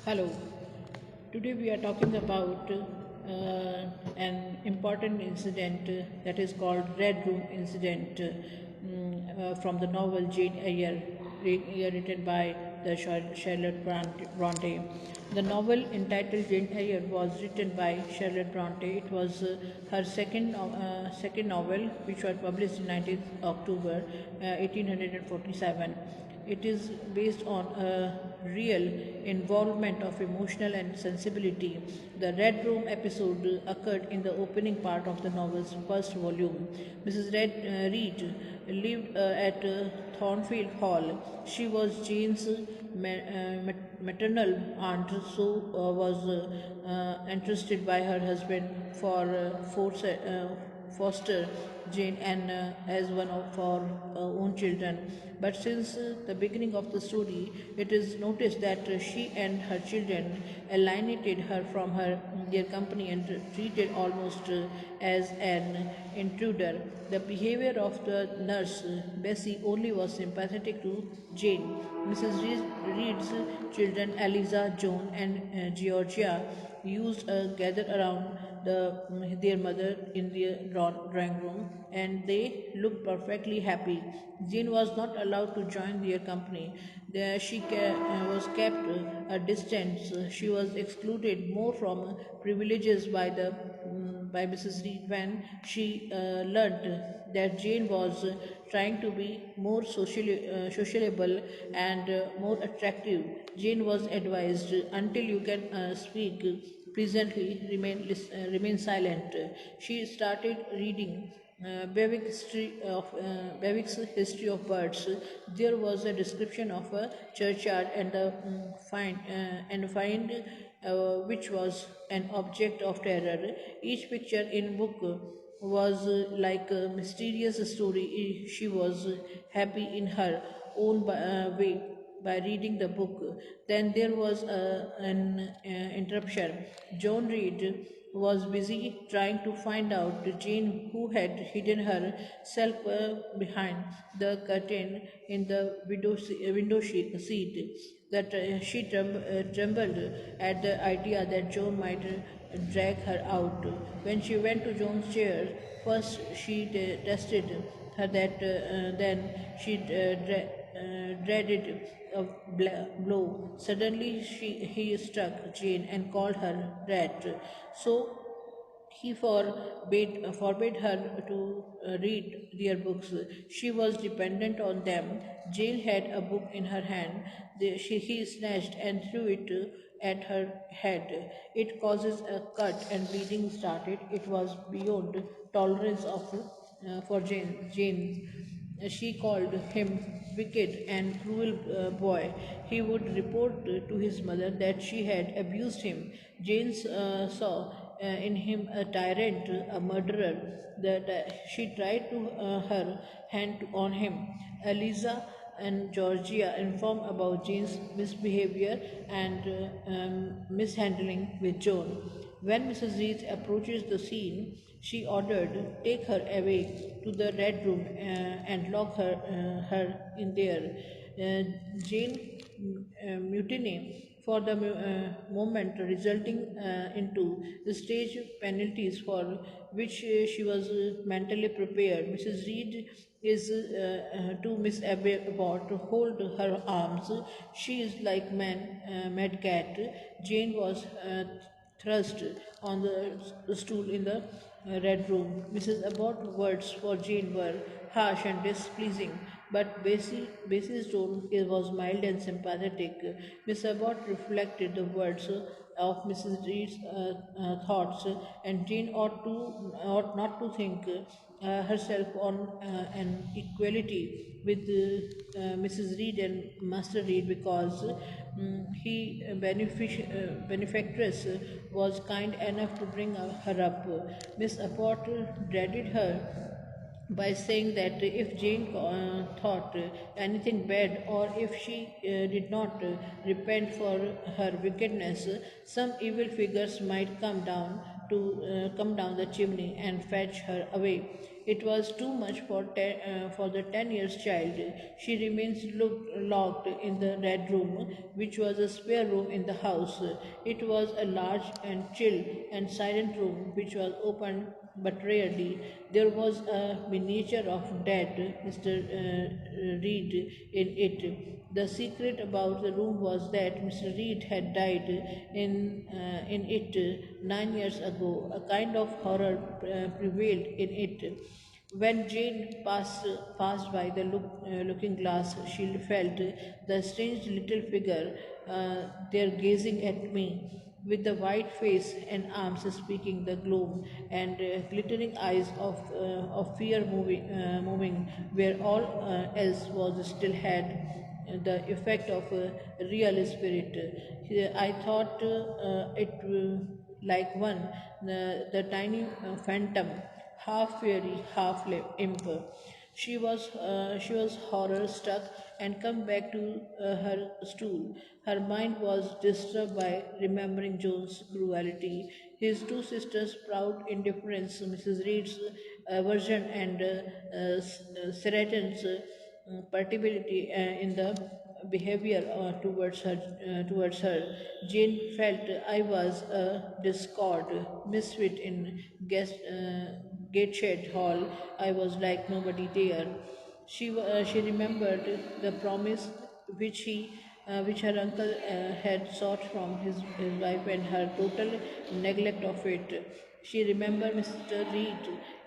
Hello. Today we are talking about an important incident that is called Red Room Incident from the novel Jane Eyre, written by the Charlotte Bronte. The novel entitled Jane Eyre was written by Charlotte Bronte. It was her second novel, which was published in 19th October 1847. It is based on a real involvement of emotional and sensibility. The Red Room episode occurred in the opening part of the novel's first volume. Mrs. Reed lived at Thornfield Hall. She was Jane's maternal aunt, so was entrusted by her husband for foster Jane and as one of our own children. But since the beginning of the story, it is noticed that she and her children alienated her from their company and treated almost as an intruder. The behavior of the nurse, Bessie, only was sympathetic to Jane. Mrs. Reed's children, Eliza, Joan, and Georgia, used a gather around their mother in the drawing room, and they looked perfectly happy. Jane was not allowed to join their company. There she was kept a distance. She was excluded more from privileges by Mrs. Reed when she learned that Jane was trying to be more sociable and more attractive. Jane was advised, until you can speak pleasantly, remain silent. She started reading Bewick's History of Birds. There was a description of a churchyard and find which was an object of terror. Each picture in book was like a mysterious story. She was happy in her own way by reading the book. Then there was an interruption. John Reed was busy trying to find out Jane, who had hidden herself behind the curtain in the window seat. That she trembled at the idea that John might drag her out. When she went to John's chair, first she tested her that then she dreaded a blow. Suddenly he struck Jane and called her rat. So he forbade her to read their books. She was dependent on them. Jane had a book in her hand. He snatched and threw it at her head. It causes a cut and bleeding started. It was beyond tolerance for Jane. She called him wicked and cruel boy. He would report to his mother that she had abused him. Jane saw in him a tyrant, a murderer. That she tried to her hand on him. Eliza and Georgia informed about Jane's misbehavior and mishandling with Joan. When Mrs. Reed approaches the scene, she ordered, "Take her away to the Red Room and lock her in there." Jane mutiny for the moment, resulting into the stage penalties for which she was mentally prepared. Mrs. Reed is to Miss Abbott to hold her arms. She is like mad cat. Jane was thrust on the stool in the Red Room. Mrs. Abbott's words for Jane were harsh and displeasing, but Bessie's tone was mild and sympathetic. Miss Abbott reflected the words of Mrs. Reed's thoughts, and Jane ought not to think herself on an equality with Mrs. Reed and Master Reed, because benefactress was kind enough to bring her up. Miss Abbott dreaded her by saying that if Jane thought anything bad, or if she did not repent for her wickedness, some evil figures might come down the chimney and fetch her away. It was too much for the 10 years child. She remains locked in the red room, which was a spare room in the house. It was a large and chill and silent room which was opened but rarely. There was a miniature of dead Mr. Reed in it. The secret about the room was that Mr. Reed had died in it 9 years ago. A kind of horror prevailed in it. When Jane passed by the looking glass, she felt the strange little figure there gazing at me, with the white face and arms speaking the gloom, and glittering eyes of fear moving where all else was still had the effect of a real spirit. I thought it like one, the tiny phantom, half fairy, half imp. She was horror struck and come back to her stool. Her mind was disturbed by remembering John's cruelty, his two sisters' proud indifference, Mrs. Reed's aversion, and Sheraton's partiality in the behavior towards her. Jane felt I was a discord, misfit in Gateshead Hall. I was like nobody there. She remembered the promise which which her uncle had sought from his wife and her total neglect of it. She remembered Mr. Reed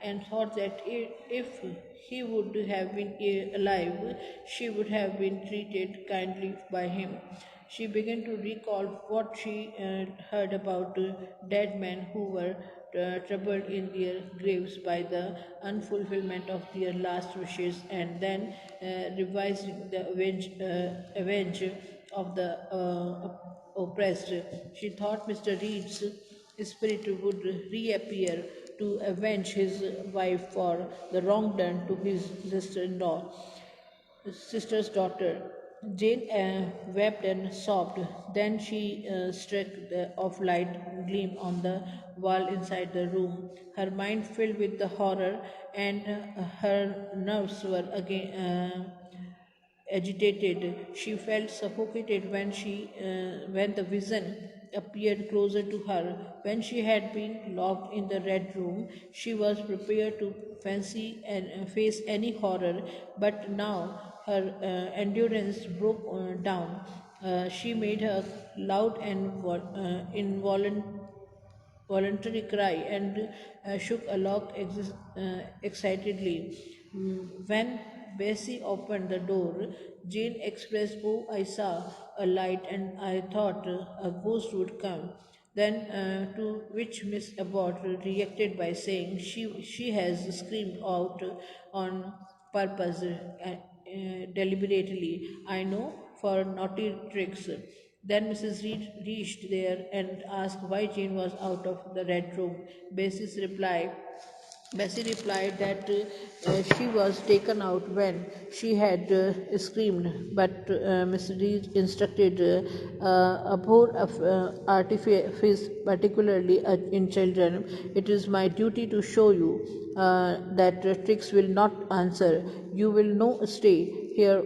and thought that if he would have been alive, she would have been treated kindly by him. She began to recall what she heard about dead men who were troubled in their graves by the unfulfillment of their last wishes, and then revising the avenge of the oppressed. She thought Mr. Reed's spirit would reappear to avenge his wife for the wrong done to his sister-in-law, sister's daughter. Jane wept and sobbed. Then she struck the off light gleam on the wall inside the room. Her mind filled with the horror, and her nerves were again agitated. She felt suffocated when the vision appeared closer to her. When she had been locked in the red room, she was prepared to fancy and face any horror, but now her endurance broke down. She made a loud and voluntary cry and shook a lock excitedly. When Bessie opened the door, Jane expressed, "Oh, I saw a light and I thought a ghost would come." Then, to which Miss Abbott reacted by saying, she has screamed out on purpose, deliberately, I know, for naughty tricks. Then Mrs. Reed reached there and asked why Jane was out of the red room. Bessie's reply Bessie replied that she was taken out when she had screamed, but Miss Reed instructed abhor of artifice, particularly in children. It is my duty to show you that tricks will not answer. You will no stay here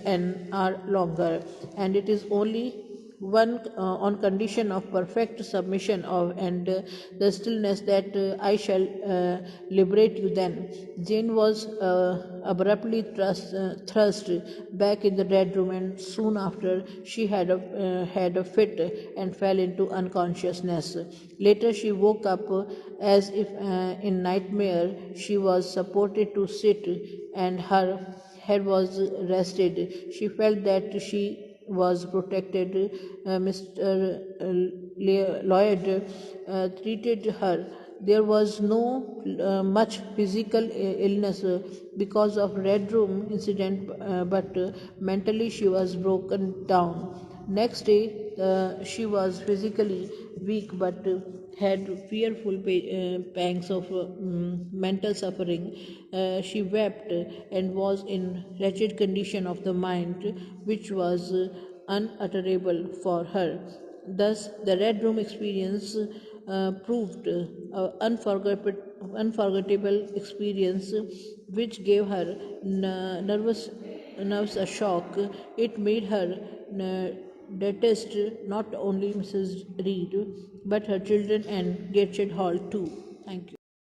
an hour longer, and it is only one on condition of perfect submission of and the stillness that I shall liberate you then. Jane was abruptly thrust back in the red room, and soon after she had a fit and fell into unconsciousness. Later she woke up as if in nightmare. She was supported to sit and her head was rested. She felt that she was protected. Mr. Lloyd treated her. There was no much physical illness because of Red Room incident, but mentally she was broken down. Next day, she was physically weak, but had fearful pangs of mental suffering. She wept and was in wretched condition of the mind, which was unutterable for her. Thus, the Red Room experience proved unforgettable experience which gave her nerves a shock. It made her detest not only Mrs. Reed but her children and Gateshead Hall too. Thank you.